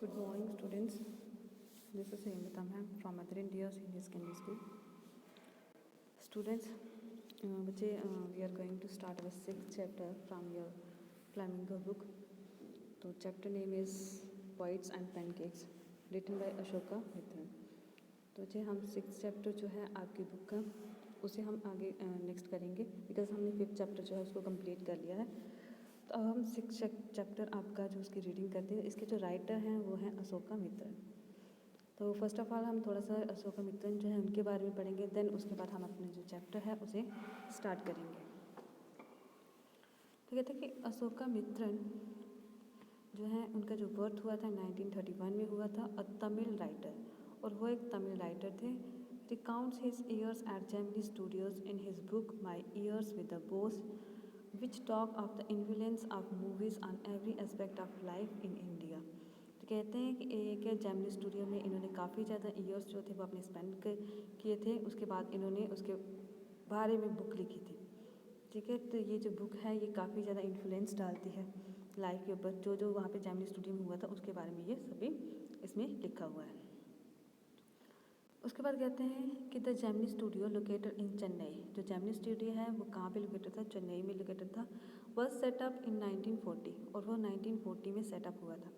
Good morning, students. This is Hemlata ma'am from Mother India Senior Secondary School. Students, we are going to start our sixth chapter from your Flamingo book. So chapter name is Poets and Pancakes, written by Ashoka Mitran. तो बच्चे हम six chapter जो है आपकी book का उसे हम आगे नेक्स्ट करेंगे बिकॉज हमने फिफ्थ चैप्टर जो है उसको कंप्लीट कर लिया है। तो अब हम सिक्स चैप्टर आपका जो उसकी रीडिंग करते हैं। इसके जो राइटर हैं वो हैं अशोका मित्रन। तो फर्स्ट ऑफ ऑल हम थोड़ा सा अशोका मित्रन जो है उनके बारे में पढ़ेंगे, देन उसके बाद हम अपने जो चैप्टर है उसे स्टार्ट करेंगे। तो कहते हैं कि अशोका मित्रन जो है उनका जो बर्थ हुआ था 1931 में हुआ था, अ तमिल राइटर, और वो एक तमिल राइटर थे। Recounts his years at Gemini Studios in his book my years with the boss which talk of the influence of movies on every aspect of life in India. तो कहते हैं कि एक जेमिनी स्टूडियो में इन्होंने काफ़ी ज़्यादा ईयर्स जो थे वो अपने स्पेंड किए थे। उसके बाद इन्होंने उसके बारे में बुक लिखी थी। ठीक है, तो ये जो बुक है ये काफ़ी ज़्यादा इन्फ्लुएंस डालती है लाइफ के ऊपर। जो वहाँ पे जेमिनी स्टूडियो में हुआ था उसके बारे में ये सभी इसमें लिखा हुआ है। उसके बाद कहते हैं कि the Gemini studio located in Chennai. जो जेमिनी स्टूडियो है वो कहाँ पे लोकेटेड था? चेन्नई में लोकेटेड था। वॉज सेटअप इन 1940, और वो 1940 में सेटअप हुआ था।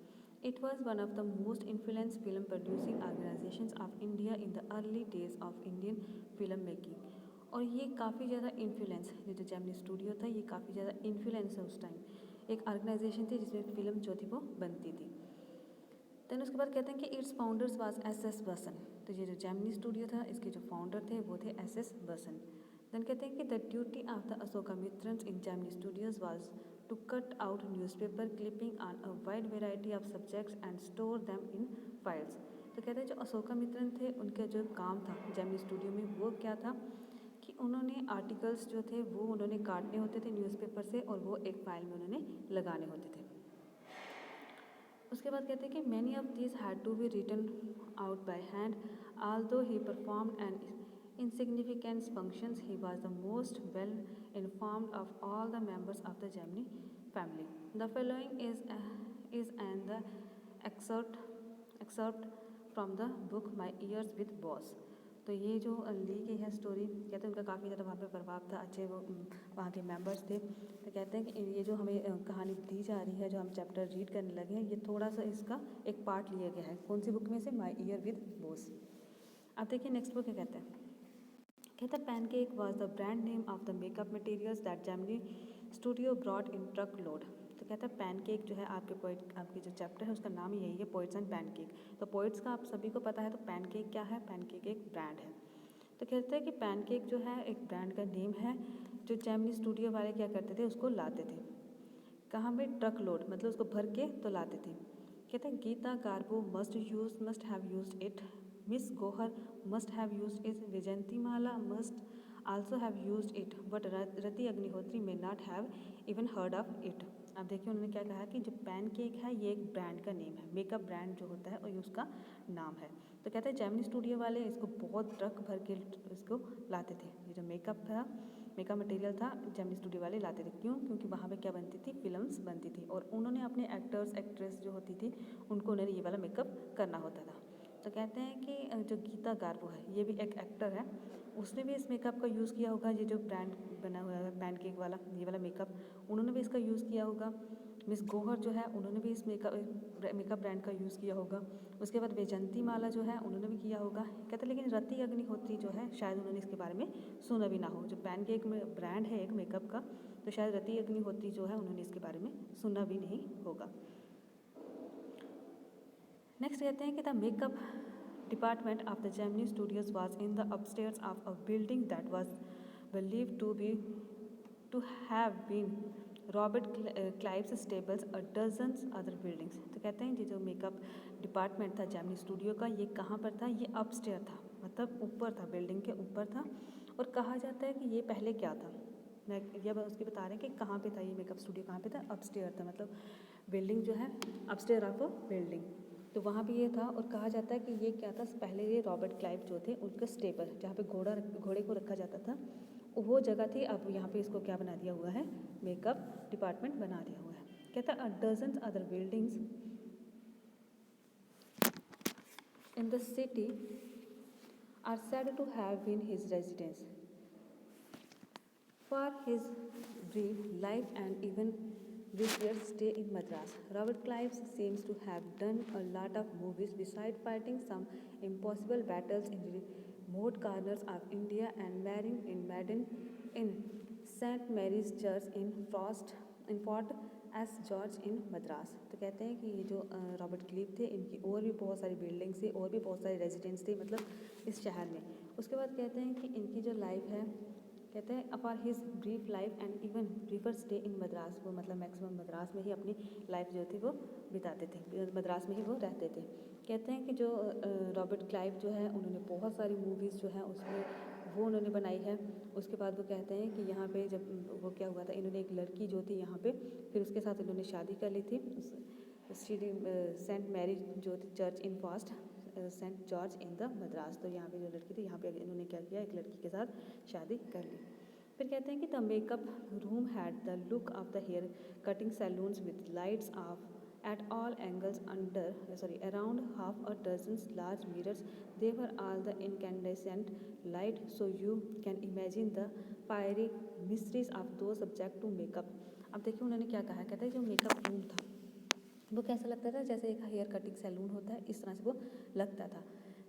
It was one of the most influence film producing organisations of India in the early days of Indian film making. और ये काफ़ी ज़्यादा इन्फ्लुएंस, जो जेमिनी स्टूडियो था ये काफ़ी ज़्यादा इन्फ्लुएंस है उस टाइम। एक ऑर्गेनाइजेशन थी जिसमें फिल्म जो थी वो बनती थी। देन उसके बाद कहते हैं कि इट्स फाउंडर्स वाज एस बसन। तो ये जो जेमिनी स्टूडियो था इसके जो फाउंडर थे वो थे एस बसन। देन कहते हैं कि the duty of the Ashokamitran in Gemini studios was to cut out newspaper clipping on a wide variety of subjects and store them in files. तो कहते हैं जो अशोका मित्रन थे उनका जो काम था जेमिनी स्टूडियो में वो क्या था कि उन्होंने आर्टिकल्स जो थे वो उन्होंने काटने होते थे न्यूज़पेपर से, और वो एक फाइल में उन्होंने लगाने होते थे। उसके बाद कहते हैं कि many of these had to be written out by hand although he performed an insignificant functions. He was the most well informed of all the members of the Gemini family. The following is an excerpt from the book My Years with Boss. तो ये जो ली गई है story, कहते हैं उनका काफ़ी ज़्यादा वहाँ पे प्रभाव था, अच्छे वो वहाँ के मेंबर्स थे। तो कहते हैं कि ये जो हमें कहानी दी जा रही है, जो हम चैप्टर रीड करने लगे हैं, ये थोड़ा सा इसका एक पार्ट लिया गया है। कौन सी बुक में से? माई ईयर विद बॉस। अब देखिए नेक्स्ट बुक क्या कहते हैं। कहता है pancake was the brand name of the makeup materials that Gemini studio brought in truck load. तो कहता है पैनकेक जो है आपके जो चैप्टर है उसका नाम ही यही है, पोइट्स एंड पैनकेक। तो पोइट्स का आप सभी को पता है, तो पैनकेक क्या है? पैनकेक एक ब्रांड है। तो कहते हैं कि पैनकेक जो है एक ब्रांड का नेम है, जो जेमिनी स्टूडियो वाले क्या करते थे, उसको लाते थे। कहाँ पे? ट्रक लोड, मतलब उसको भर के तो लाते थे। कहते हैं Greta Garbo must have used it, Miss Gohar must have used it, Vyjayanthimala must also have used it, but Rati Agnihotri may not have even heard of it. अब देखिए उन्होंने क्या कहा कि जो पैनकेक है ये एक ब्रांड का नेम है, मेकअप ब्रांड जो होता है और ये उसका नाम है। तो कहते हैं जेमिनी स्टूडियो वाले इसको बहुत ट्रक भर के इसको लाते थे। ये जो मेकअप था, मेकअप मटेरियल था, जेमिनी स्टूडियो वाले लाते थे। क्यों? क्योंकि वहाँ पे क्या बनती थी? फिल्म्स बनती थी, और उन्होंने अपने एक्टर्स एक्ट्रेस जो होती थी उनको उन्होंने ये वाला मेकअप करना होता था। तो कहते हैं कि जो गीता गार्बो है ये भी एक एक्टर है, उसने भी इस मेकअप का यूज़ किया होगा। ये जो ब्रांड बना हुआ है पैनकेक वाला, ये वाला मेकअप, उन्होंने भी इसका यूज़ किया होगा। मिस गोहर जो है उन्होंने भी इस मेकअप ब्रांड का यूज़ किया होगा। उसके बाद वैजंती माला जो है उन्होंने भी किया होगा। कहते लेकिन रति अग्निहोत्री जो है शायद उन्होंने इसके बारे में सुना भी ना हो। जो पैनकेक में ब्रांड है एक मेकअप का, तो शायद रति अग्निहोत्री जो है उन्होंने इसके बारे में सुना भी नहीं होगा। नेक्स्ट कहते हैं कि the makeup department of the Gemini studios was in the upstairs of a building that was believed to have been Robert Clive's stables और डजन्स अदर बिल्डिंग्स। तो कहते हैं ये जो मेकअप डिपार्टमेंट था जेमिनी स्टूडियो का, ये कहाँ पर था? ये अपस्टेयर था, मतलब ऊपर था, बिल्डिंग के ऊपर था। और कहा जाता है कि ये पहले क्या था, ये उसकी बता रहे हैं कि कहाँ पे था ये मेकअप स्टूडियो, कहाँ पे था? अपस्टेयर था, मतलब बिल्डिंग जो है अपस्टेयर ऑफ बिल्डिंग, तो वहाँ पे ये था। और कहा जाता है कि ये क्या था, पहले ये रॉबर्ट क्लाइव जो थे उनका स्टेबल, जहाँ पे घोड़े को रखा जाता था, वो जगह थी। अब यहाँ पे इसको क्या बना दिया हुआ है? मेकअप डिपार्टमेंट बना दिया हुआ है। कहता है dozens other buildings in the city are said to have been his residence. For his brief life and even briefer stay in Madras, Robert Clive seems to have done a lot of movies besides fighting some impossible battles in remote corners of India and marrying in Madden in St. Mary's Church in Fort St George in Madras. तो कहते हैं कि ये जो Robert cleave थे इनकी और भी बहुत सारी बिल्डिंग्स थी और भी बहुत सारे रेजिडेंट्स थे मतलब इस शहर में। उसके बाद कहते हैं कि इनकी जो लाइफ है कहते हैं अपार his brief life and even ब्रीफर stay in Madras, वो मतलब मैक्सिमम मद्रास में ही अपनी लाइफ जो थी वो बिताते थे, मद्रास में ही वो रहते थे। कहते हैं कि जो रॉबर्ट क्लाइव जो है उन्होंने बहुत सारी मूवीज़ जो हैं उसमें वो उन्होंने बनाई है। उसके बाद वो कहते हैं कि यहाँ पे जब वो क्या हुआ था, इन्होंने एक लड़की जो थी यहाँ पे फिर उसके साथ इन्होंने शादी कर ली थी सेंट मैरी जो थी church in Fort Saint George in the Madras. तो यहाँ पे जो लड़की थी यहाँ पे इन्होंने क्या किया, एक लड़की के साथ शादी कर ली। फिर कहते हैं कि the makeup room had the look of the hair cutting salons with lights of at all angles around half a dozen large mirrors. They were all the incandescent light, so you can imagine the fiery mysteries of those subject to makeup. अब देखिए उन्होंने क्या कहा, कहता है जो makeup room था वो कैसा लगता था, जैसे एक हेयर कटिंग सैलून होता है इस तरह से वो लगता था।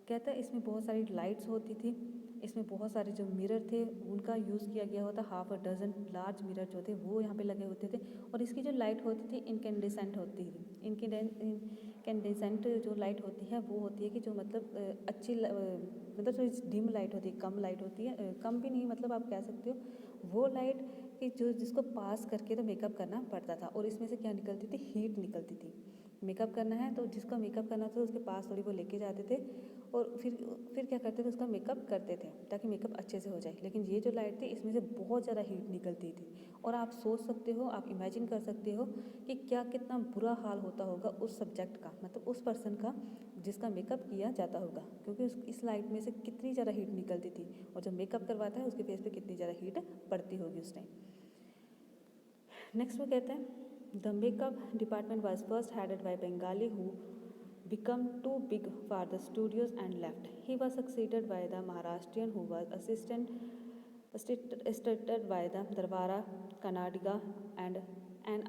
कहता है इसमें बहुत सारी लाइट्स होती थी, इसमें बहुत सारे जो मिरर थे उनका यूज़ किया गया होता, half a dozen large mirror जो थे वो यहाँ पे लगे होते थे। और इसकी जो लाइट होती थी इनकेंडेसेंट होती थी। इनकेंडेसेंट जो लाइट होती है वो होती है कि जो मतलब अच्छी मतलब थोड़ी डिम लाइट होती है, कम लाइट होती है, कम भी नहीं मतलब आप कह सकते हो वो लाइट कि जो जिसको पास करके तो मेकअप करना पड़ता था। और इसमें से क्या निकलती थी, हीट निकलती थी। मेकअप करना है तो जिसका मेकअप करना था उसके पास थोड़ी वो लेके जाते थे और फिर क्या करते थे, उसका मेकअप करते थे ताकि मेकअप अच्छे से हो जाए। लेकिन ये जो लाइट थी इसमें से बहुत ज़्यादा हीट निकलती थी और आप सोच सकते हो, आप इमेजिन कर सकते हो कि क्या कितना बुरा हाल होता होगा उस सब्जेक्ट का, मतलब उस पर्सन का जिसका मेकअप किया जाता होगा, क्योंकि इस लाइट में से कितनी ज़्यादा हीट निकलती थी और जब मेकअप करवाता है उसके फेस पे कितनी ज़्यादा हीट पड़ती होगी उस टाइम। नेक्स्ट वो कहते हैं the makeup department was first headed by Bengali who become too big for the studios and left. He was succeeded by the Maharashtrian who was assisted by the Darwara, Kannadiga and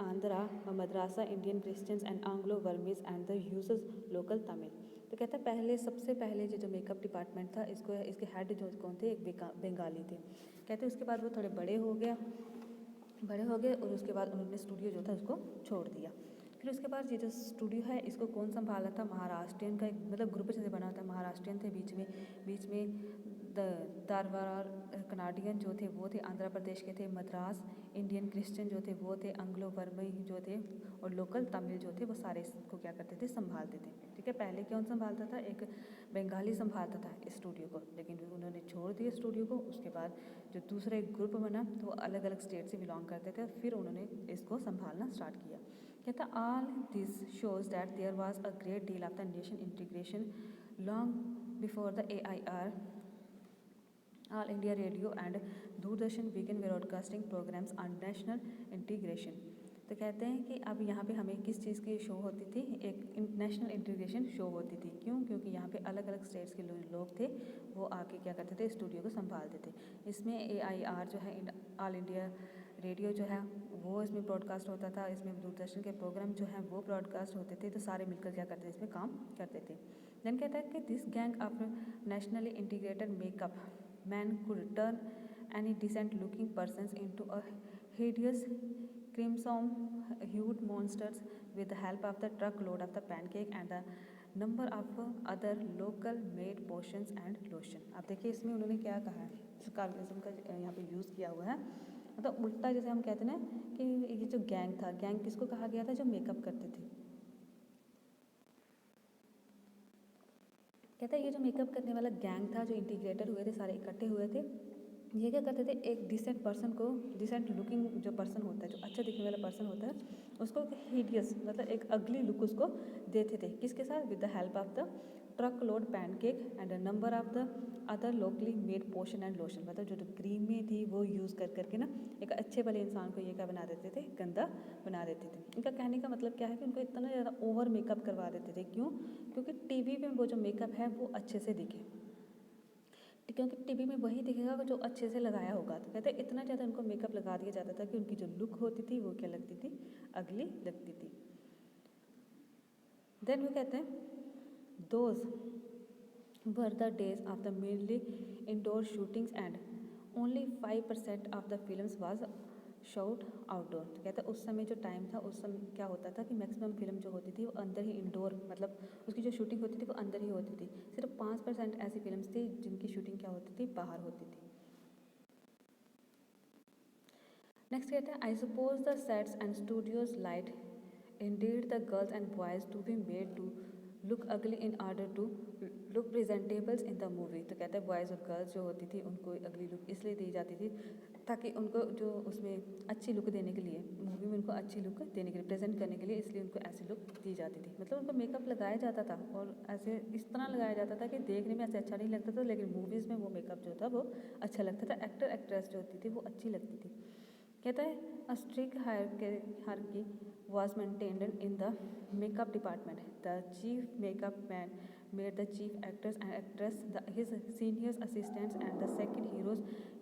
Andhra, Madrasa, Indian Christians and Anglo-Burmese and the uses local Tamil. तो कहता है पहले सबसे पहले जो makeup department था इसके head जो कौन थे, एक बंगाली थे। कहते उसके बाद वो थोड़े बड़े हो गए और उसके बाद उन्होंने स्टूडियो जो था उसको छोड़ दिया। फिर उसके बाद ये जो स्टूडियो है इसको कौन संभाला था, महाराष्ट्रियन का एक मतलब ग्रुप जैसे बना था, महाराष्ट्रियन थे बीच में दारवार और कनाडियन जो थे वो थे, आंध्र प्रदेश के थे, मद्रास इंडियन क्रिश्चियन जो थे वो थे, एंग्लो बर्मी जो थे और लोकल तमिल जो थे वो सारे इसको क्या करते थे, संभालते थे। ठीक है, पहले कौन संभालता था, एक बंगाली संभालता था इस स्टूडियो को, लेकिन उन्होंने छोड़ दिया स्टूडियो को। उसके बाद जो दूसरा एक ग्रुप बना तो वो अलग अलग स्टेट से बिलोंग करते थे, फिर उन्होंने इसको संभालना स्टार्ट किया। कहता all this shows that there was a great deal of the nation integration long before the AIR, All India Radio and Doordarshan began broadcasting programs on national integration. तो कहते हैं कि अब यहाँ पे हमें किस चीज़ की शो होती थी, एक नेशनल इंटीग्रेशन शो होती थी। क्यों? क्योंकि यहाँ पे अलग अलग स्टेट्स के लोग थे, वो आके क्या करते थे, स्टूडियो को संभालते थे। इसमें AIR जो है ऑल इंडिया रेडियो जो है वो इसमें ब्रॉडकास्ट होता था, इसमें दूरदर्शन के प्रोग्राम जो हैं वो ब्रॉडकास्ट होते थे, तो सारे मिलकर क्या करते थे, इसमें काम करते थे। देन कहता है कि this gang of nationally integrated makeup man could turn any decent looking persons into a hideous crimson hued monsters with the help of the truckload of the pancake and the number of other local made potions and lotion। अब देखिए इसमें उन्होंने क्या कहा है, कार्बनिज्म का यहाँ पे यूज़ किया हुआ है, मतलब उल्टा जैसे हम कहते हैं ना कि ये जो गैंग था, गैंग किसको कहा गया था, जो मेकअप करते थे। कहता है ये जो मेकअप करने वाला गैंग था, जो इंटीग्रेटेड हुए थे, सारे इकट्ठे हुए थे, ये क्या करते थे, एक डिसेंट पर्सन को, डिसेंट लुकिंग जो पर्सन होता है, जो अच्छा दिखने वाला पर्सन होता है, उसको हिडियस मतलब एक अगली लुक उसको देते थे। किसके साथ? With the help of the truck load pancake and a number of the other locally made potion and lotion. मतलब जो क्रीमें थी वो यूज़ कर करके ना एक अच्छे वाले इंसान को ये क्या बना देते थे, गंदा बना देते थे। इनका कहने का मतलब क्या है कि उनको इतना ज़्यादा ओवर मेकअप करवा देते थे। क्यों? क्योंकि टीवी में वो जो मेकअप है वो अच्छे से दिखे, क्योंकि टीवी में वही दिखेगा जो अच्छे से लगाया होगा। तो कहते हैं इतना ज़्यादा उनको मेकअप लगा दिया जाता था कि उनकी जो लुक होती थी वो क्या लगती थी, अगली लगती थी। देन वो कहते हैं those were the days of the mainly indoor shootings and only 5% of the films was shot outdoor. तो कहते हैं उस समय जो टाइम था, उस समय क्या होता था कि मैक्सिमम फिल्म जो होती थी वो अंदर ही इंडोर, मतलब उसकी जो शूटिंग होती थी वो अंदर ही होती थी। सिर्फ 5% ऐसी फिल्म्स थी जिनकी शूटिंग क्या होती थी, बाहर होती थी। नेक्स्ट कहते हैं I suppose the sets and studios light indeed the girls and boys to be made to look ugly in order to look presentables in the movie. तो कहते हैं बॉयज़ और गर्ल्स जो होती थी उनको अगली लुक इसलिए दी जाती थी ताकि उनको जो उसमें अच्छी लुक देने के लिए, मूवी में उनको अच्छी लुक देने के लिए, प्रेजेंट करने के लिए, इसलिए उनको ऐसी लुक दी जाती थी। मतलब उनको मेकअप लगाया जाता था और ऐसे इस तरह लगाया जाता था कि देखने में ऐसे अच्छा नहीं लगता था, लेकिन मूवीज़ में वो मेकअप जो था वो अच्छा लगता था। एक्टर एक्ट्रेस जो होती थी वो अच्छी लगती थी। कहता है a strict hierarchy was maintained in the makeup department. The chief makeup man made the chief actors and actress, his senior assistants and the second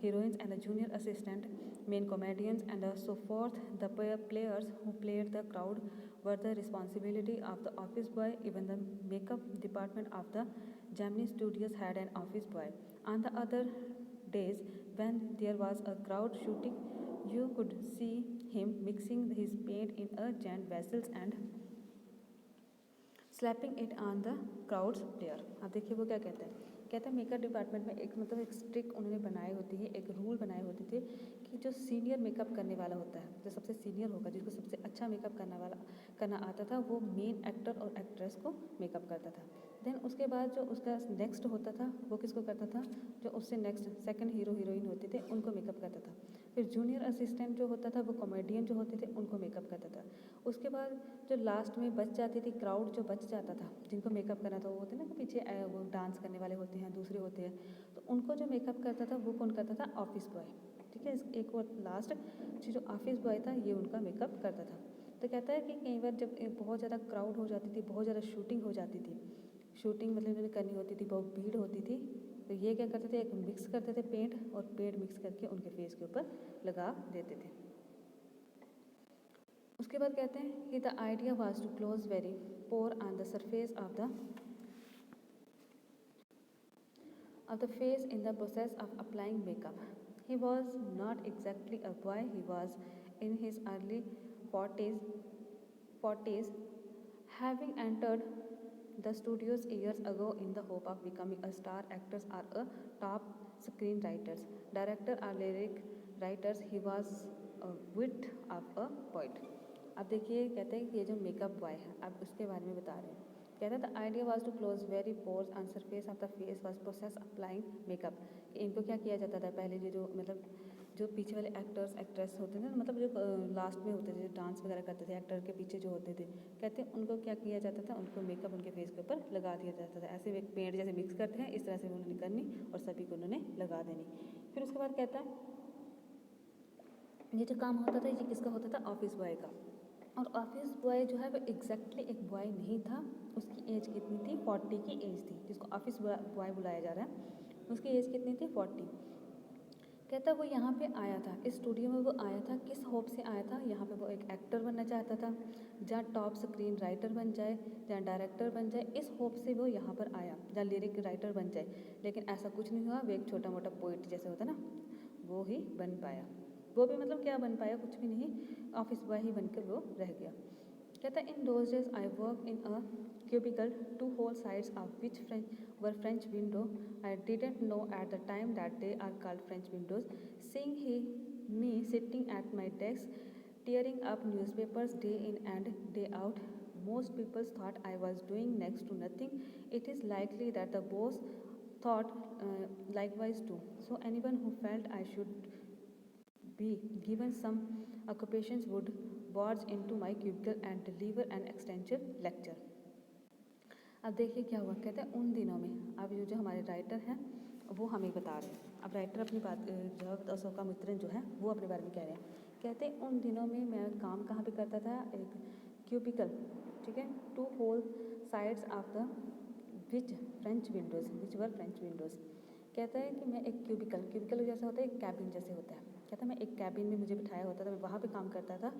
heroines and the junior assistant, main comedians and so forth. The players who played the crowd were the responsibility of the office boy. Even the makeup department of the Gemini Studios had an office boy. On the other days when there was a crowd shooting, you could see him mixing his paint in a giant vessels and slapping it on the crowds player. अब देखिए वो क्या कहते हैं, कहते हैं makeup department में एक मतलब एक स्ट्रिक उन्होंने बनाई होती है, एक रूल बनाए होते थे कि जो सीनियर मेकअप करने वाला होता है, जो सबसे सीनियर होगा, जिसको सबसे अच्छा मेकअप करना आता था, वो मेन एक्टर और एक्ट्रेस को मेकअप करता था। देन उसके बाद जो उसका नेक्स्ट होता था वो किसको करता था, जो उससे नेक्स्ट सेकंड हीरो हीरोइन होते थे उनको मेकअप करता था। फिर जूनियर असिस्टेंट जो होता था वो कॉमेडियन जो होते थे उनको मेकअप करता था। उसके बाद जो लास्ट में बच जाती थी क्राउड, जो बच जाता था जिनको मेकअप करना था, वो होते ना कि पीछे वो डांस करने वाले होते हैं, दूसरे होते हैं, तो उनको जो मेकअप करता था वो कौन करता था, ऑफिस बॉय। ठीक है, एक और लास्ट जो ऑफिस बॉय था ये उनका मेकअप करता था। तो कहता है कि कई बार जब बहुत ज़्यादा क्राउड हो जाती थी, बहुत ज़्यादा शूटिंग हो जाती थी, शूटिंग मतलब इन्होंने करनी होती थी, बहुत भीड़ होती थी, तो ये क्या करते थे, एक मिक्स करते थे पेंट, और पेंट मिक्स करके उनके फेस के ऊपर लगा देते थे। उसके बाद कहते हैं कि the idea was to close very pore on the surface of the face in the process of applying makeup. He was not exactly a boy, he was in his early 40s, having entered the studios years ago in the hope of becoming a star actor or a top screenwriters, director or lyric writers. He was a wit of a poet. अब देखिए कहते हैं कि ये जो makeup boy है, अब उसके बारे में बता रहे हैं। कहता है the idea was to close very pores on surface of the face was process applying makeup. इनको क्या किया जाता था पहले, जो मतलब जो पीछे वाले एक्टर्स एक्ट्रेस होते थे ना, मतलब जो लास्ट में होते थे, जो डांस वगैरह करते थे, एक्टर के पीछे जो होते थे, कहते हैं उनको क्या किया जाता था, उनको मेकअप उनके फेस के ऊपर लगा दिया जाता था। ऐसे पेंट जैसे मिक्स करते हैं इस तरह से उन्होंने करनी और सभी को उन्होंने लगा देनी। फिर उसके बाद कहता है ये जो काम होता था ये किसका होता था, ऑफिस बॉय का। और ऑफिस बॉय जो है वो एग्जैक्टली एक बॉय नहीं था, उसकी एज कितनी थी, 40 की एज थी। जिसको ऑफिस बॉय बुलाया जा रहा है उसकी एज कितनी थी, 40। कहता वो यहाँ पे आया था, इस स्टूडियो में वो आया था, किस होप से आया था, यहाँ पे वो एक एक्टर बनना चाहता था, जहाँ टॉप स्क्रीन राइटर बन जाए, जहाँ डायरेक्टर बन जाए, इस होप से वो यहाँ पर आया, जहाँ लिरिक राइटर बन जाए। लेकिन ऐसा कुछ नहीं हुआ, वो एक छोटा मोटा पोइट जैसे होता ना वो ही बन पाया। वो भी मतलब क्या बन पाया, कुछ भी नहीं, ऑफिस बॉय ही बनकर वो रह गया। कहता है in those days I work in a cubicle, two whole sides of which were French window. I didn't know at the time that they are called French windows. Seeing me sitting at my desk, tearing up newspapers day in and day out, most people thought I was doing next to nothing. It is likely that the boss thought likewise too. So anyone who felt I should be given some occupations would barge into my cubicle and deliver an extensive lecture. अब देखिए क्या हुआ, कहते हैं उन दिनों में, अब जो हमारे राइटर हैं वो हमें बता रहे हैं। अब राइटर अपनी बात जब अशोकामित्रन जो है वो अपने बारे में कह रहे हैं। कहते हैं उन दिनों में मैं काम कहाँ पे करता था, एक क्यूबिकल, ठीक है, 2 whole sides of the which French windows. कहता है कि मैं एक क्यूबिकल जैसा होता है, एक कैबिन जैसे होता है। कहता है मैं एक कैबिन में मुझे बिठाया होता था, मैं वहाँ पे काम करता था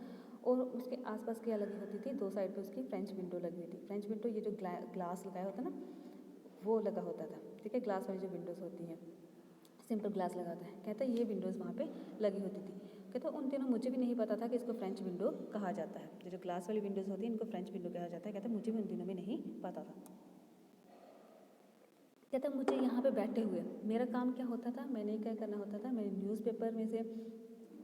और उसके आसपास क्या लगी होती थी, 2 साइड पे उसकी फ्रेंच विंडो लगी हुई थी। फ्रेंच विंडो ये जो ग्लास लगाया होता है ना, वो लगा होता था, ठीक है, ग्लास वाली जो विंडोज़ होती हैं, सिंपल ग्लास लगा होता है। कहता है ये विंडोज़ वहाँ पे लगी होती थी। कहता है उन दिनों मुझे भी नहीं पता था कि इसको फ्रेंच विंडो कहा जाता है, जो ग्लास वाली विंडोज़ होती है इनको फ्रेंच विंडो कहा जाता है। कहता है मुझे भी उन दिनों में नहीं पता था। कहता मुझे यहाँ पे बैठे हुए मेरा काम क्या होता था, मैंने क्या करना होता था, मेरे न्यूज़पेपर में से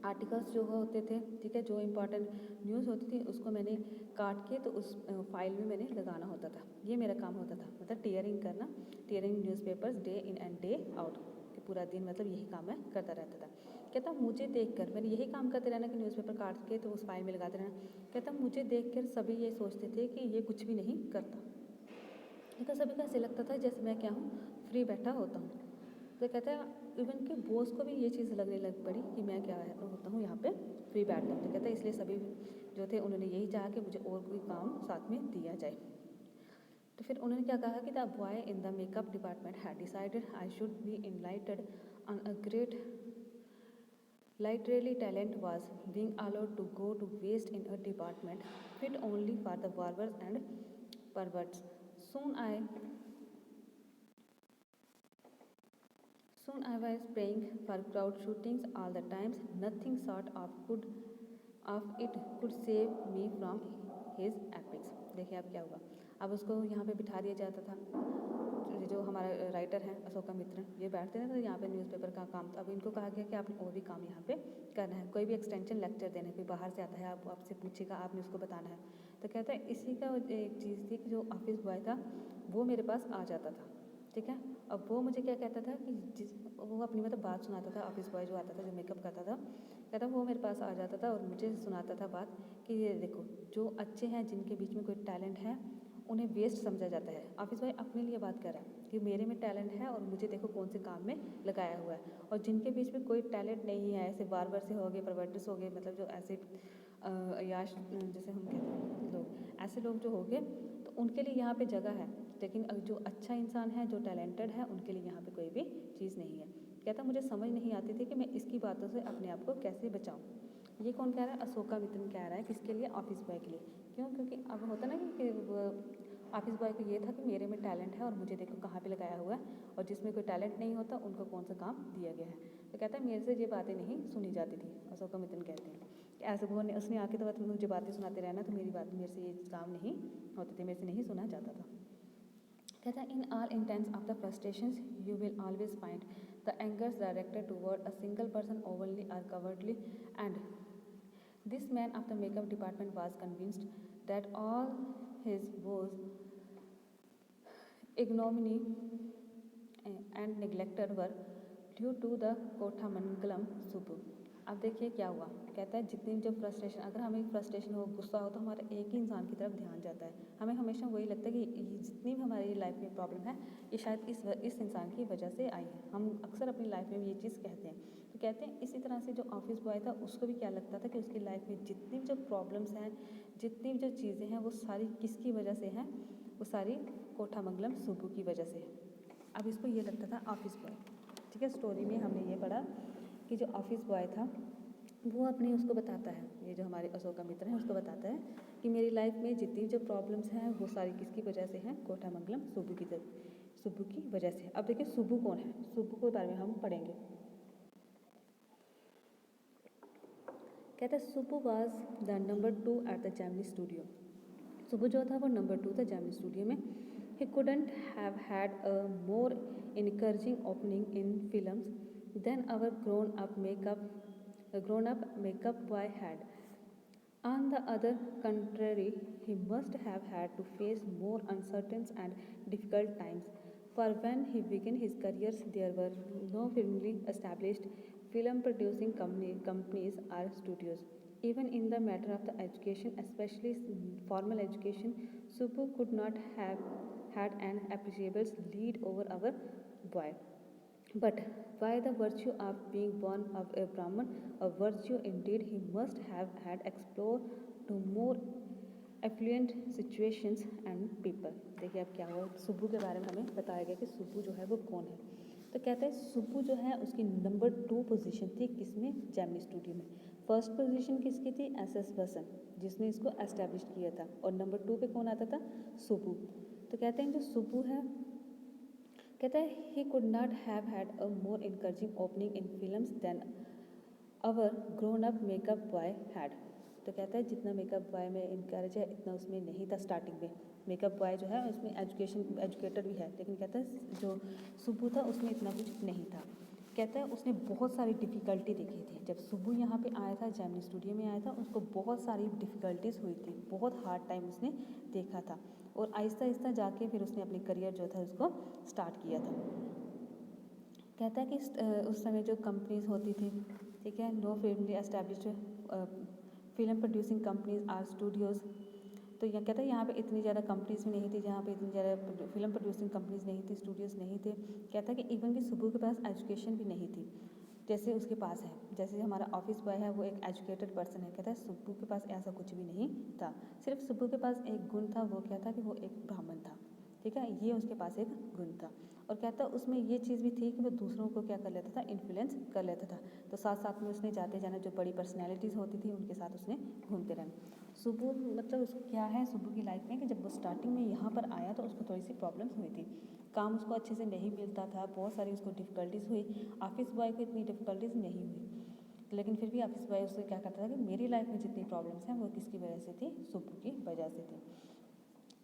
आर्टिकल्स जो होते थे, ठीक है, जो इम्पॉर्टेंट न्यूज़ होती थी उसको मैंने काट के तो उस फाइल में मैंने लगाना होता था। ये मेरा काम होता था, मतलब टीयरिंग करना, tearing newspapers day in and day out, कि पूरा दिन मतलब यही काम मैं करता रहता था। कहता मुझे देखकर, मैंने यही काम करते रहना कि न्यूज़पेपर काट के तो उस फाइल में लगाते रहना। कहता मुझे देखकर सभी ये सोचते थे कि ये कुछ भी नहीं करता। कहता सभी को ऐसे लगता था जैसे मैं क्या हूँ, फ्री बैठा होता हूँ। तो कहता है इवन के बॉस को भी ये चीज़ लगने लग पड़ी कि मैं क्या होता हूँ, यहाँ पे फ्री बैठता हूँ। तो कहता है इसलिए सभी जो थे उन्होंने यही चाहा कि मुझे और कोई काम साथ में दिया जाए। तो फिर उन्होंने क्या कहा कि the boy in the makeup department had decided I should be enlightened on a great literary talent was being allowed to go to waste in a department fit only for the barbers and perverts. Soon I was praying for crowd shootings all the times. Nothing short of it could save me from his epics. देखिए अब क्या हुआ, अब उसको यहाँ पे बिठा दिया जाता था। जो हमारा राइटर है अशोकामित्रन, ये बैठते थे यहाँ पे न्यूज़पेपर का काम। अब इनको कहा गया कि आपने और भी काम यहाँ पे करना है, कोई भी एक्सटेंशन लेक्चर देना है, कोई बाहर से आता है आप आपसे पूछेगा, आपने उसको बताना है। तो कहता है इसी का एक चीज़ थी कि जो ऑफिस बॉय था वो मेरे पास आ जाता था, ठीक है। अब वो मुझे क्या कहता था कि वो अपनी मतलब बात सुनाता था, ऑफिस बॉय जो आता था, जो मेकअप करता था, कहता वो मेरे पास आ जाता था और मुझे सुनाता था बात कि ये देखो जो अच्छे हैं, जिनके बीच में कोई टैलेंट है, उन्हें वेस्ट समझा जाता है। ऑफिस बॉय अपने लिए बात कर रहा है कि मेरे में टैलेंट है और मुझे देखो कौन से काम में लगाया हुआ है, और जिनके बीच में कोई टैलेंट नहीं है, ऐसे बार्बर से हो गए, परवर्टिस हो गए, मतलब जो ऐसे अयाश जैसे हम कहते हैं लोग, ऐसे लोग जो हो गए, तो उनके लिए यहाँ पे जगह है, लेकिन जो अच्छा इंसान है, जो टैलेंटेड है, उनके लिए यहाँ पे कोई भी चीज़ नहीं है। कहता मुझे समझ नहीं आती थी कि मैं इसकी बातों से अपने आप को कैसे बचाऊँ। ये कौन कह रहा है, अशोकामित्रन कह रहा है, किसके लिए, ऑफिस बॉय के लिए। क्यों, क्योंकि अब होता ना कि ऑफिस बॉय को ये था कि मेरे में टैलेंट है और मुझे देखो कहाँ पे लगाया हुआ है, और जिसमें कोई टैलेंट नहीं होता उनको कौन सा काम दिया गया है। तो कहता है मेरे से ये बातें नहीं सुनी जाती थी। अशोकामित्रन कहते हैं कि ऐसे उसने आके तो मुझे बातें सुनाते रहना, तो मेरे से ये काम नहीं होते थे, मेरे से नहीं सुना जाता था। कहता है in all intents of the frustrations you will always find the angers directed toward a single person overly और covertly, and this man of the makeup department was convinced that all his woes ignominy and neglected were due to the Kothamangalam Subbu. अब देखिए क्या हुआ, कहता है जितनी जब frustration, अगर हमें फ्रस्ट्रेशन हो, गुस्सा हो, तो हमारा एक ही इंसान की तरफ ध्यान जाता है। हमें हमेशा वही लगता है कि जितनी भी हमारी लाइफ में प्रॉब्लम है, ये शायद इस इंसान की वजह से आई है। हम अक्सर अपनी लाइफ में ये चीज़ कहते हैं। तो कहते हैं इसी तरह से जो ऑफिस बॉय था उसको भी क्या लगता था कि उसकी लाइफ में जितनी जो प्रॉब्लम्स हैं, जितनी जो चीज़ें हैं, वो सारी किसकी वजह से हैं, वो सारी कोठामंगलम सुब्बू की वजह से। अब इसको ये लगता था ऑफिस बॉय, ठीक है। स्टोरी में हमने ये पढ़ा कि जो ऑफिस बॉय था वो अपनी उसको बताता है, ये जो हमारे अशोकामित्र हैं उसको बताता है कि मेरी लाइफ में जितनी जो प्रॉब्लम्स हैं वो सारी किसकी वजह से हैं, कोठामंगलम सुब्बू की वजह से। अब देखिए सुब्बू कौन है, सुब्बू के बारे में हम पढ़ेंगे। कहता है Subbu was the number 2 at the Gemini studio. Subbu जो था वो नंबर 2 था जेमिनी स्टूडियो में। He couldn't have had a more encouraging opening in films than our grown-up makeup boy had. On the other contrary, he must have had to face more uncertain and difficult times, For when he began his career, there were no firmly established film producing companies or studios. Even in the matter of the education, especially formal education, Subbu could not have had an appreciable lead over our boy. But by the virtue of being born of a Brahman, a virtue indeed he must have had explored to more affluent situations and people. देखिए अब क्या हुआ, सुब्बू के बारे में हमें बताया गया कि सुब्बू जो है वो कौन है। तो कहते हैं सुब्बू जो है उसकी नंबर 2 पोजीशन थी किसमें, जेमिनी स्टूडियो में। फर्स्ट पोजीशन किसकी थी, एस वसन जिसने इसको एस्टेब्लिश किया था, और नंबर 2 पे कौन आता था, सुब्बू। तो कहते हैं जो सुब्बू है, कहता है he could not have had a more encouraging opening in films than our grown up makeup boy had. तो कहता है जितना मेकअप बॉय में इनकरेज है इतना उसमें नहीं था स्टार्टिंग में। मेकअप बॉय जो है उसमें एजुकेटर भी है, लेकिन कहता है जो सुब्बू था उसमें इतना कुछ नहीं था। कहता है उसने बहुत सारी डिफ़िकल्टी देखी थी। जब सुब्बू यहाँ पे आया था, जेमिनी स्टूडियो में आया था, उसको बहुत सारी डिफ़िकल्टीज़ हुई थी, बहुत हार्ड टाइम उसने देखा था, और आहिस्ता आहिस्ता जाके फिर उसने अपनी करियर जो था उसको स्टार्ट किया था। कहता है कि उस समय जो कंपनीज होती थी, ठीक है, no firmly established film producing companies or studios. तो यह कहता है यहाँ पे इतनी ज़्यादा कंपनीज भी नहीं थी, जहाँ पे इतनी ज़्यादा फिल्म प्रोड्यूसिंग कंपनीज नहीं थी, स्टूडियोज़ नहीं थे। कहता है कि इवन कि सुब्बू के पास एजुकेशन भी नहीं थी जैसे उसके पास है। जैसे हमारा ऑफिस बॉय है वो एक एजुकेटेड पर्सन है, कहता है सुब्बू के पास ऐसा कुछ भी नहीं था। सिर्फ सुब्बू के पास एक गुण था, वो क्या था कि वो एक ब्राह्मण था, ठीक है, ये उसके पास एक गुण था। और कहता है उसमें ये चीज़ भी थी कि वो दूसरों को क्या कर लेता था, इन्फ्लुएंस कर लेता था। तो साथ साथ में उसने जाते जाना जो बड़ी पर्सनैलिटीज़ होती थी उनके साथ उसने घूमते रहना। सुब्बू मतलब उसको क्या है, सुब्बू की लाइफ में कि जब वो स्टार्टिंग में यहाँ पर आया तो उसको थोड़ी सी प्रॉब्लम्स हुई थी, काम उसको अच्छे से नहीं मिलता था, बहुत सारी उसको डिफ़िकल्टीज़ हुई। ऑफिस बॉय को इतनी डिफ़िकल्टीज़ नहीं हुई, लेकिन फिर भी ऑफिस बॉय उससे क्या करता था कि मेरी लाइफ में जितनी प्रॉब्लम्स हैं वो किसकी वजह से थी, सुब्बू की वजह से थी।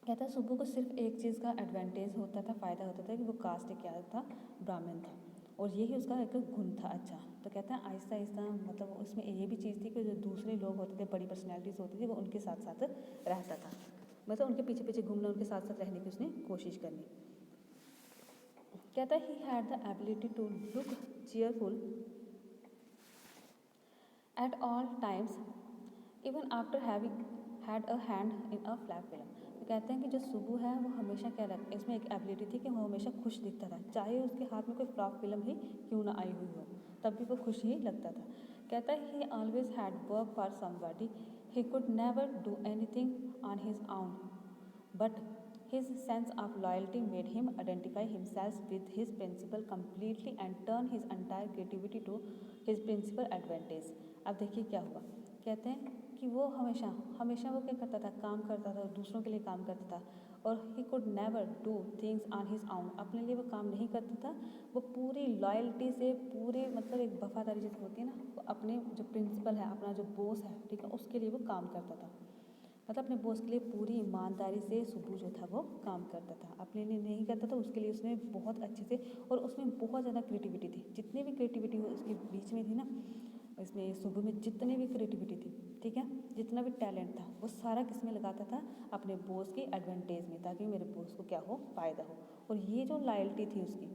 कहता है सुब्बू को सिर्फ एक चीज़ का एडवांटेज होता था, फ़ायदा होता था कि वो कास्ट क्या था, ब्राह्मण था, और यही उसका एक गुण था अच्छा। तो कहता है आहिस्ता आहिस्ता मतलब उसमें ये भी चीज़ थी कि जो दूसरे लोग होते थे, बड़ी पर्सनैलिटीज़ होती थी, वो उनके साथ साथ रहता था, मतलब उनके पीछे पीछे घूमना, उनके साथ साथ रहने की उसने कोशिश करनी। कहता है he had the ability to look cheerful at all times even after having had a hand in a flop film. तो कहते हैं कि जो सुब्बू है वो हमेशा क्या रखता, इसमें एक एबिलिटी थी कि वो हमेशा खुश दिखता था, चाहे उसके हाथ में कोई फ्लॉप फिल्म ही क्यों ना आई हुई हो, तब भी वो खुश ही लगता था। कहता है ही always had work for somebody, he could never do anything on his own, but his sense of loyalty made him identify himself with his principle completely and turn his entire creativity to his principal advantage। अब देखिए क्या हुआ, कहते हैं कि वो हमेशा हमेशा वो क्या करता था, काम करता था, दूसरों के लिए काम करता था, और he could never do things on his own, अपने लिए वो काम नहीं करता था, वो पूरी लॉयल्टी से, पूरे मतलब एक वफादारी जैसे होती है ना, वो अपने जो प्रिंसिपल है, अपना जो बॉस है, ठीक है, उसके लिए वो काम करता था, मतलब अपने बॉस के लिए पूरी ईमानदारी से सुब्बू जो था वो काम करता था, अपने लिए नहीं करता था, उसके लिए उसने बहुत अच्छे से, और उसमें बहुत ज़्यादा क्रिएटिविटी थी, जितनी भी क्रिएटिविटी उसके बीच में थी ना, इसमें सुब्बू में जितनी भी क्रिएटिविटी थी, ठीक है, जितना भी टैलेंट था, वो सारा किस में लगाता था, अपने बॉस के एडवांटेज में, ताकि मेरे बॉस को क्या हो, फ़ायदा हो। और ये जो लॉयल्टी थी उसकी,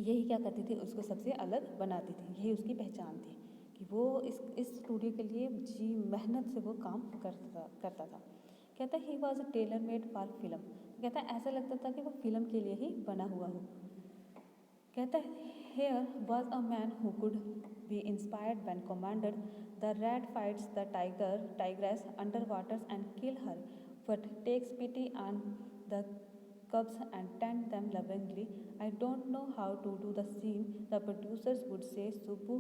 यही क्या करती थी, उसको सबसे अलग बनाती थी, यही उसकी पहचान थी कि वो इस स्टूडियो के लिए जी मेहनत से वो काम करता था। कहता है he was a tailor made for film. कहता है ऐसा लगता था कि वो फिल्म के लिए ही बना हुआ हो। कहता है here was a man who could be inspired when commanded the rat fights the tigress under waters and kill her, but takes pity on the cubs and tend them lovingly. I don't know how to do the scene. The producers would say Subbu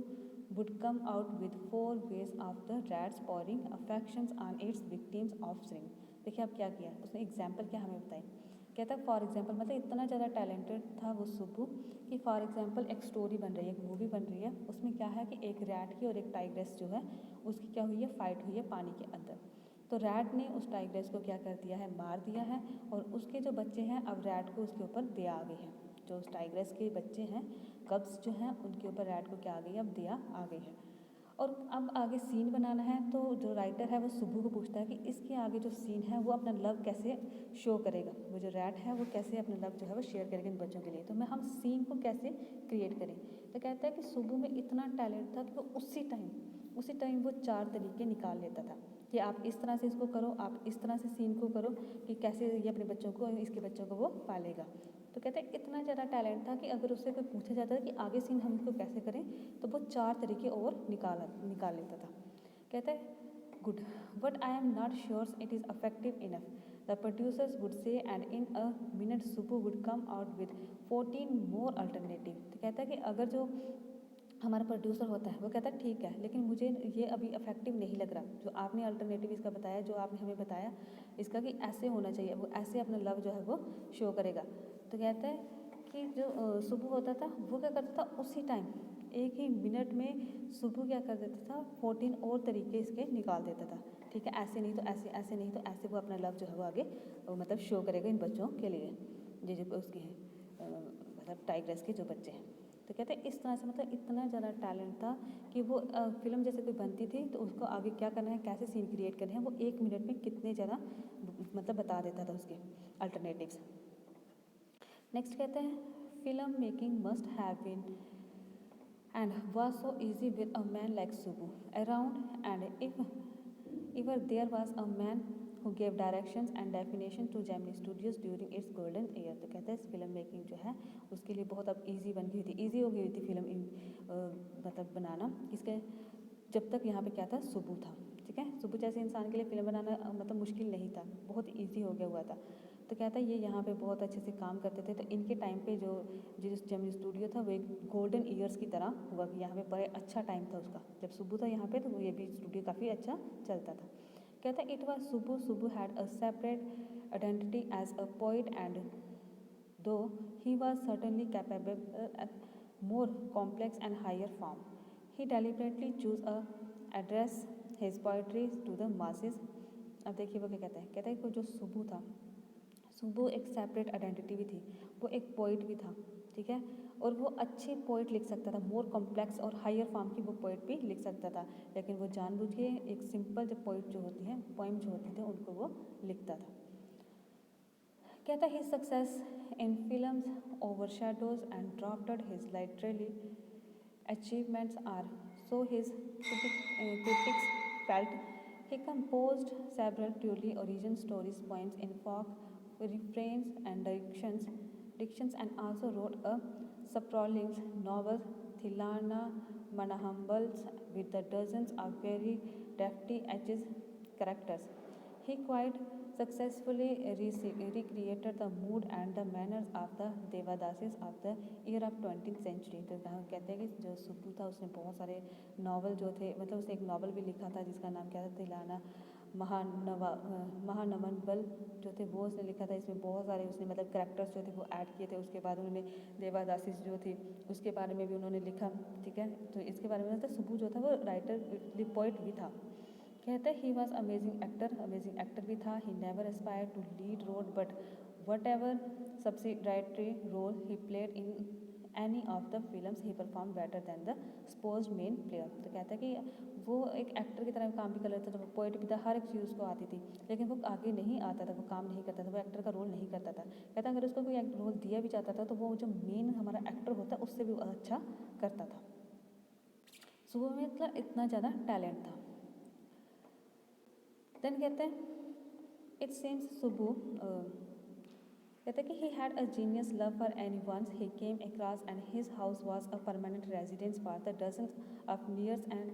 would come out with 4 ways of the rats pouring affections on its victims' offspring। देखिए अब क्या किया उसने, example क्या हमें बताई। कहता है फॉर एग्जाम्पल मतलब इतना ज़्यादा टैलेंटेड था वो सुब्बू कि फॉर एग्जाम्पल एक स्टोरी बन रही है, एक मूवी बन रही है, उसमें क्या है कि एक रैट की और एक टाइग्रेस जो है उसकी क्या हुई है, फाइट हुई है पानी के अंदर। तो रैट ने उस टाइग्रेस को क्या कर दिया है, मार दिया है, और उसके जो बच्चे हैं अब रैट को उसके ऊपर दया आ गई है, जो उस टाइग्रेस के बच्चे हैं, कब्स जो हैं उनके ऊपर रैट को क्या आ गई है, अब दया आ गई है। और अब आगे सीन बनाना है, तो जो राइटर है वो सुबू को पूछता है कि इसके आगे जो सीन है वो अपना लव कैसे शो करेगा, वो जो रैट है वो कैसे अपना लव जो है वो शेयर करेगा इन बच्चों के लिए, तो मैं हम सीन को कैसे क्रिएट करें। तो कहता है कि सुबू में इतना टैलेंट था कि वो उसी टाइम वो 4 तरीके निकाल लेता था कि आप इस तरह से इसको करो, आप इस तरह से सीन को करो कि कैसे ये अपने बच्चों को, इसके बच्चों को वो पालेगा। तो कहते हैं इतना ज़्यादा टैलेंट था कि अगर उससे कोई पूछा जाता है कि आगे सीन हम इसको कैसे करें, तो वो 4 तरीके और निकाल लेता था। कहता है good, but I am not sure it is affective enough, the producers would say and in a minute Subbu would come out with 14 more alternative. तो कहता है कि अगर जो हमारा प्रोड्यूसर होता है वो कहता है ठीक है, लेकिन मुझे ये अभी इफेक्टिव नहीं लग रहा, जो आपने अल्टरनेटिव इसका बताया, जो आपने हमें बताया इसका कि ऐसे होना चाहिए, वो ऐसे अपना लव जो है वो शो करेगा। तो कहता है कि जो सुबह होता था वो क्या करता था, उसी टाइम एक ही मिनट में सुबह क्या कर देता था, 14 और तरीके इसके निकाल देता था। ठीक है, ऐसे नहीं तो ऐसे, ऐसे नहीं तो ऐसे, वो अपना लव जो है वो आगे मतलब शो करेगा इन बच्चों के लिए, जो उसके हैं मतलब टाइग्रेस के जो बच्चे हैं। तो कहते हैं इस तरह से मतलब इतना ज़्यादा टैलेंट था कि वो फिल्म जैसे कोई बनती थी तो उसको आगे क्या करना है, कैसे सीन क्रिएट करने हैं, वो 1 मिनट में कितने ज़्यादा मतलब बता देता था उसके अल्टरनेटिव्स। नेक्स्ट कहते हैं film making must have been and was so easy with a man like Subu around, and if there was a man who gave directions and definition to Gemini Studios during its golden era। तो कहते हैं film making जो है उसके लिए बहुत अब easy बन गई थी, ईजी हो गई थी फिल्म मतलब बनाना, किसके, जब तक यहाँ पे क्या था, सुबू था। ठीक है, सुबू जैसे इंसान के लिए फिल्म बनाना मतलब मुश्किल नहीं था, बहुत ईजी हो गया हुआ था। तो कहता है ये यहाँ पे बहुत अच्छे से काम करते थे, तो इनके टाइम पे जो जिस जेमिनी स्टूडियो था वो एक गोल्डन ईयर्स की तरह हुआ कि यहाँ पे बड़े अच्छा टाइम था उसका, जब सुबू था यहाँ पे तो ये भी स्टूडियो काफ़ी अच्छा चलता था। कहता है it was Subbu had a separate identity as a poet and though he was certainly capable more complex and higher form. He deliberately chose a address his poetry to the masses। अब देखिए वो क्या कहता है कि जो सुबू था, सुबू एक सेपरेट आइडेंटिटी भी थी, वो एक पोइट भी था। ठीक है, और वो अच्छे पोइट लिख सकता था, मोर कॉम्प्लेक्स और हायर फॉर्म की वो पोइट भी लिख सकता था, लेकिन वो जानबूझ के एक सिंपल जो पोइट जो होती हैं, पोइम जो होती थे उनको वो लिखता था। कहता है success in films ओवरशैडोज and drafted his literary achievements are so his critics felt। He composed several truly original stories, poems in folk, refrains and dictions, and also wrote a sprawling novel, Thilana Manahambals, with the dozens of very defty edges characters। He quite successfully recreated the mood and the manners of the Devadasis of the year of 20th century। तो कहते हैं कि जो सुब्बू था उसने बहुत सारे novel जो थे, मतलब उसने एक नावल भी लिखा था जिसका नाम क्या था, तिलाना महानमन बल जो थे वो उसने लिखा था। इसमें बहुत सारे उसने मतलब करैक्टर्स जो थे वो ऐड किए थे। उसके बाद उन्होंने देवादासिस जो थी उसके बारे में भी उन्होंने लिखा। ठीक है, तो इसके बारे में मतलब सुब्बू जो था वो राइटर पोइट भी था। कहते हैं ही वॉज अमेजिंग एक्टर भी था। He never aspire to lead role but whatever subsidiary role he played in any of the films he perform better than the suppose main player. तो कहता है कि वो एक एक्टर की तरह काम भी कर लेता था, वो पोइट भी था, हर एक चीज़ उसको आती थी, लेकिन वो आगे नहीं आता था, वो काम नहीं करता था, वो एक्टर का रोल नहीं करता था। कहता अगर उसको कोई रोल दिया भी जाता था तो वो जो मेन हमारा एक्टर होता उससे भी अच्छा करता था। सो वो मतलब इतना ज़्यादा टैलेंट था। देन कहते हैं इट सीम्स सुबू कहते हैं कि he had a genius love for any ones he came across and his house was a permanent residence for the dozens of nears and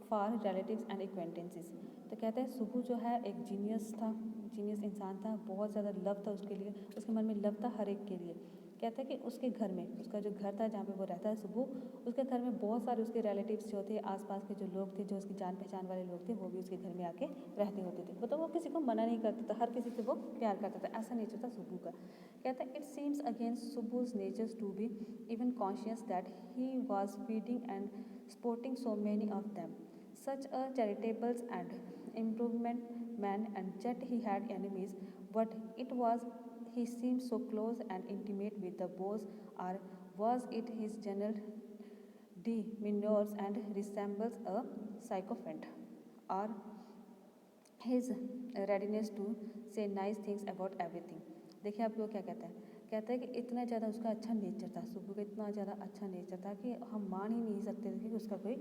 for relatives and acquaintances. तो कहते हैं सुबू जो है एक जीनियस था, जीनियस इंसान था, बहुत ज़्यादा लव था उसके लिए, उसके मन में लव था हर एक के लिए। कहता है कि उसके घर में, उसका जो घर था जहाँ पे वो रहता है सुबू, उसके घर में बहुत सारे उसके रिलेटिव्स जो थे, आसपास के जो लोग थे, जो उसकी जान पहचान वाले लोग थे, वो भी उसके घर में आके रहते होते थे। मतलब वो किसी को मना नहीं करता था, हर किसी से वो प्यार करता था, ऐसा नेचर था सुबू का। कहता है it seems against Subbu's nature to be even conscious that he was feeding and supporting so many of them, such a charitable and improvement man, and yet he had enemies। But it was he seemed so close and intimate with the boss, or was it his general demeanor and resembles a sycophant or his readiness to say nice things about everything। देखिए आपको क्या कहता है कि इतना ज़्यादा उसका अच्छा नेचर था, सुब्बू का इतना ज़्यादा अच्छा नेचर था कि हम मान ही नहीं सकते थे कि उसका कोई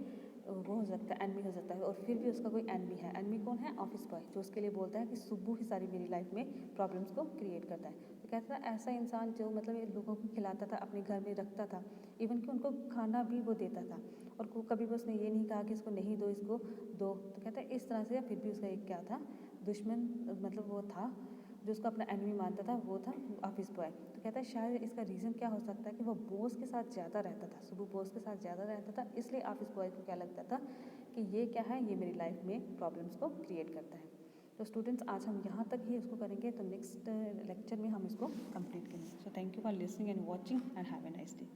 वो हो सकता है, एनमी हो सकता है। और फिर भी उसका कोई एनमी है। एनमी कौन है? ऑफिस बॉय, जो उसके लिए बोलता है कि सुब्बू ही सारी मेरी लाइफ में प्रॉब्लम्स को क्रिएट करता है। तो कहता था ऐसा इंसान जो मतलब ये लोगों को खिलाता था, अपने घर में रखता था, इवन कि उनको खाना भी वो देता था, और कभी भी उसने ये नहीं कहा कि इसको नहीं दो, इसको दो। तो कहता है इस तरह से, फिर भी उसका एक क्या था, दुश्मन, मतलब वो था जो उसको अपना एनिमी मानता था, वो था ऑफिस बॉय। तो कहता है शायद इसका रीज़न क्या हो सकता है कि वो बॉस के साथ ज़्यादा रहता था, सुबह बॉस के साथ ज़्यादा रहता था, इसलिए ऑफिस बॉय को क्या लगता था कि ये क्या है, ये मेरी लाइफ में प्रॉब्लम्स को क्रिएट करता है। तो स्टूडेंट्स आज हम यहाँ तक ही इसको करेंगे, तो नेक्स्ट लेक्चर में हम इसको कंप्लीट करेंगे। So thank you for listening and watching and have a nice day.